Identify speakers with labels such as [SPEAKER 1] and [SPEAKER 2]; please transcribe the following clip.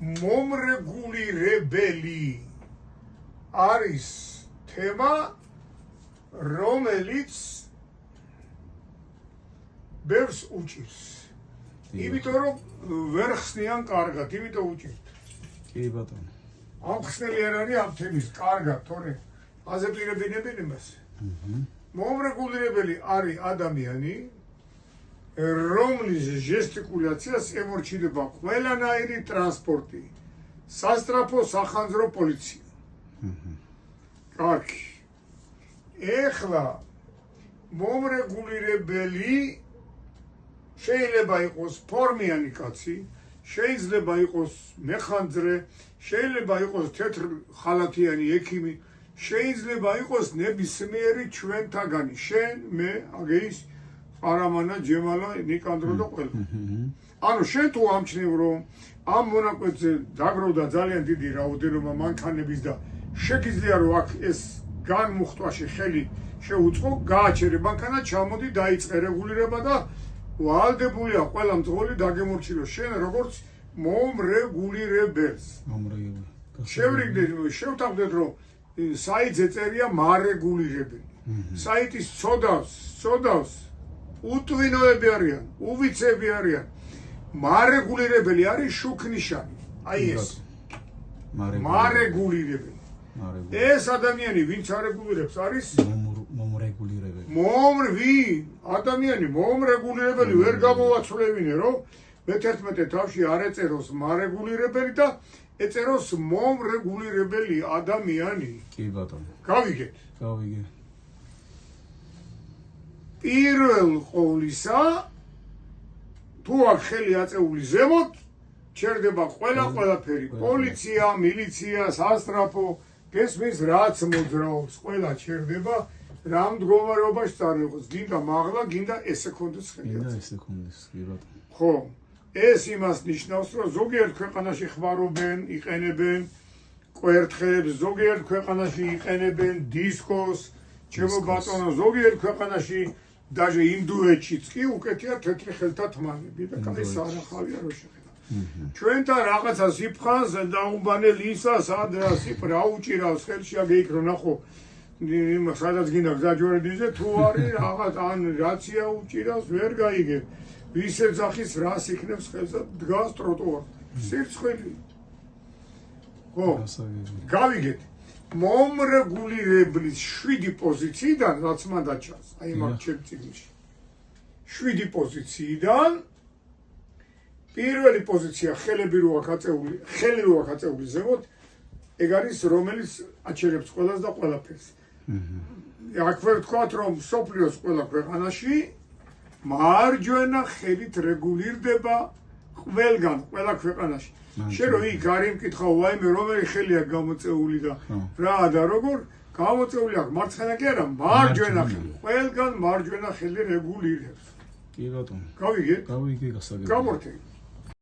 [SPEAKER 1] მომრეგულირებელი არის თემა, რომელიც ბევრს უჭირს. იმიტომ რომ ვერ ხსნიან კარგად, იმიტომ უჭირთ.
[SPEAKER 2] კი ბატონო.
[SPEAKER 1] ამ ხსნელი არ არის ამ თემის კარგად, თორე აზეპირებინებენ იმას. მომრეგულირებელი არის ადამიანი, რომლის ჟესტიკულაციას ემორჩილება ყველანაირი ტრანსპორტი, სასტრაფო სახანძრო პოლიცია. კარგი. ეხლა მომრეგულირებელი შეიძლება იყოს ფორმიანი კაცი, შეიძლება იყოს მეხანძრე, შეიძლება იყოს თეთრ ხალათიანი ექიმი, შეიძლება იყოს ნებისმიერი ჩვენთაგანი, შენ, მე, აგეის, ყარამანა, ჯემალა, ნიკანდრო და ყველა. ანუ შენ თუ ამჩნევ რომ ამ მონაკვეთზე დაგროვდა ძალიან დიდი რაოდენობა მანქანების და შეგიძლია რომ აქ ეს განმუხტვაში ხელი შეუწყო, გააჩერე მანქანა, ჩამოდი, დაიწყე რეგულირება და ვალდებულია ყველა მძღოლი დაგემორჩილო შენ როგორც მომრეგულირებელს. შევთანხმდეთ რომ საიტზე წერია მარეგულირებელი. საიტის ცოდავს უტვინოები არიან, უვიცები არიან. მარეგულირებელი არის შუქნიშანი. აი ეს. მარეგულირებელი. ეს ადამიანი ვინც არეგულირებს არის მომრეგულირებელი. ადამიანი მომრეგულირებელი ვერ გამოვაცვლევინე რომ მე-11 თავში არ ეწეროს მარეგულირებელი და ეწეროს მომრეგულირებელი ადამიანი.
[SPEAKER 2] კი ბატონო.
[SPEAKER 1] გავიგეთ.
[SPEAKER 2] გავიგე.
[SPEAKER 1] პირველ ყოვლისა თუ აქ ხელი აწეული ზემოთ ჩერდება ყველაფერი. პოლიცია, მილიცია, სასტრაფო, გესმის რაც მოძრაობს, ყველა ჩერდება. რა მდგომარეობაში წარიღოს, გინდა მაღლა, გინდა ესე კონდეს ხელი.
[SPEAKER 2] გინდა ესე კონდეს, კი ბატონო.
[SPEAKER 1] ხო, ეს იმას ნიშნავს, რომ ზოგიერთ ქვეყანაში ხმარობენ, იყენებენ კვერთხებს, ზოგიერთ ქვეყანაში იყენებენ დისკოს, ჩემო ბატონო, ზოგიერთ ქვეყანაში даже ინდუეთშიც კი უკეთია თეთრი ხელთა თმანები და კაი სარახავია რო შეხედა. ჩვენთან რაღაცას იფხანს დაუბანელ ისას, ადრას იფრა უჭირავს ხელში აგეიქრო ნახო სადაც გინდა გზაჯვარედინზე თუ არის რაღაც ან რაცია უჭირავს ვერ გაიგებ ვის ეძახის რას იქნებს ხელსა დგას ტროტუარ სირცხვილი ხო გავიგეთ მომრეგულირებლის 7 პოზიციიდან რაც მან დაჩანს აი მაგ ჩემ წიგნში 7 პოზიციიდან პირველი პოზიცია ხელი რო აქვს აწეული ზემოთ ეგ არის რომელიც აჩერებს ყველას და ყველაფერს აქ ვერ ვთქვათ რომ სოფლიოს ყველა ქვეყანაში მარჯვენა ხელით რეგულირდება ყველგან ყველა ქვეყანაში შენ რო იქ არ იმკითხავ ვაიმე რომელი ხელი აქვს გამოწეული და რა და როგორ გამოწეული აქვს მარცხენა კი არა მარჯვენა ხელი ყველგან მარჯვენა ხელი რეგულირებს
[SPEAKER 2] კი ბატონო
[SPEAKER 1] გავიგე
[SPEAKER 2] გავიგე გასაგებია
[SPEAKER 1] გამორთე